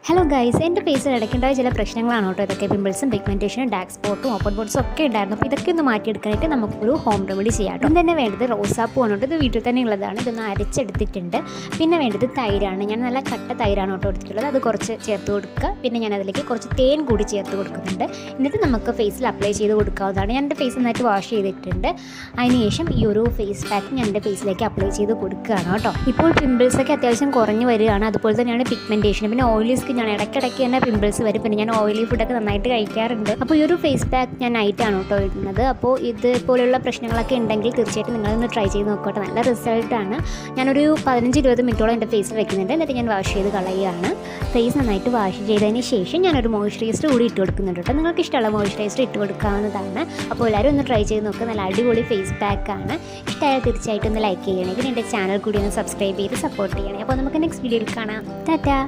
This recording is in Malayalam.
ഹലോ ഗൈസ്, എൻ്റെ ഫേസിൽ ഇടയ്ക്കുണ്ടായ ചില പ്രശ്നങ്ങളാണ് കേട്ടോ ഇതൊക്കെ. പിമ്പിൾസും പിഗ്മെൻറ്റേഷനും ഡാർക്ക് സ്പോട്ടും ഓപ്പൺ ബോട്ട്സും ഒക്കെ ഉണ്ടായിരുന്നു. അപ്പോൾ ഇതൊക്കെ ഒന്ന് മാറ്റിയെടുക്കാനായിട്ട് നമുക്കൊരു ഹോം റെമഡി ചെയ്യാം. ഇതും തന്നെ വേണ്ടത് റോസാപ്പൂ ആണ് കേട്ടോ. ഇത് വീട്ടിൽ തന്നെ ഉള്ളതാണ്. ഇതൊന്ന് അരച്ചെടുത്തിട്ടുണ്ട്. പിന്നെ വേണ്ടത് തൈരാണ്. ഞാൻ നല്ല കട്ട തൈരാണ് കേട്ടോ എടുത്തിട്ടുള്ളത്. അത് കുറച്ച് ചേർത്ത് കൊടുക്കുക. പിന്നെ ഞാൻ അതിലേക്ക് കുറച്ച് തേൻ കൂടി ചേർത്ത് കൊടുക്കുന്നുണ്ട്. എന്നിട്ട് നമുക്ക് ഫേസിൽ അപ്ലൈ ചെയ്ത് കൊടുക്കാവുന്നതാണ്. ഞാൻ എൻ്റെ ഫേസ് നന്നായിട്ട് വാഷ് ചെയ്തിട്ടുണ്ട്. അതിനുശേഷം ഈ ഒരു ഫേസ് പാക്ക് ഞാൻ എൻ്റെ ഫേസിലേക്ക് അപ്ലൈ ചെയ്ത് കൊടുക്കുകയാണ് കേട്ടോ. ഇപ്പോൾ പിമ്പിൾസൊക്കെ അത്യാവശ്യം കുറഞ്ഞ് വരികയാണ്. അതുപോലെ തന്നെയാണ് പിഗ്മെൻറ്റേഷൻ. പിന്നെ ഓയിലി സ്കിൻ ആണ്. ഇടയ്ക്കിടയ്ക്ക് തന്നെ പിമ്പിൾസ് വരും. പിന്നെ ഞാൻ ഓയിലി ഫുഡൊക്കെ നന്നായിട്ട് കഴിക്കാറുണ്ട്. അപ്പോൾ ഈ ഒരു ഫേസ് പാക്ക് ഞാൻ നൈറ്റാണ് കേട്ടോ ഇടുന്നത്. അപ്പോൾ ഇതുപോലെയുള്ള പ്രശ്നങ്ങളൊക്കെ ഉണ്ടെങ്കിൽ തീർച്ചയായിട്ടും നിങ്ങളൊന്ന് ട്രൈ ചെയ്ത് നോക്കട്ടെ. നല്ല റിസൾട്ടാണ്. ഞാനൊരു 15-20 മിനിറ്റോളം എൻ്റെ ഫേസിൽ വെക്കുന്നുണ്ട്. എന്നിട്ട് ഞാൻ വാഷ് ചെയ്ത് കളയുകയാണ്. ഫേസ് നന്നായിട്ട് വാഷ് ചെയ്തതിന് ശേഷം ഞാനൊരു മോയ്സ്ചറൈസർ കൂടി ഇട്ട് കൊടുക്കുന്നുണ്ട് കേട്ടോ. നിങ്ങൾക്ക് ഇഷ്ടമുള്ള മോയ്സ്ചറൈസർ ഇട്ട് കൊടുക്കാവുന്നതാണ്. അപ്പോൾ എല്ലാവരും ഒന്ന് ട്രൈ ചെയ്ത് നോക്കുക. നല്ല അടിപൊളി ഫേസ് പാക്കാണ്. ഇഷ്ടമായാൽ തീർച്ചയായിട്ടും ഒന്ന് ലൈക്ക് ചെയ്യണേ. പിന്നെ എൻ്റെ ചാനൽ കൂടി ഒന്ന് സബ്സ്ക്രൈബ് ചെയ്ത് സപ്പോർട്ട് ചെയ്യണേ. അപ്പോൾ നമുക്ക് നെക്സ്റ്റ് വീഡിയോയിൽ കാണാം. ടാറ്റാ.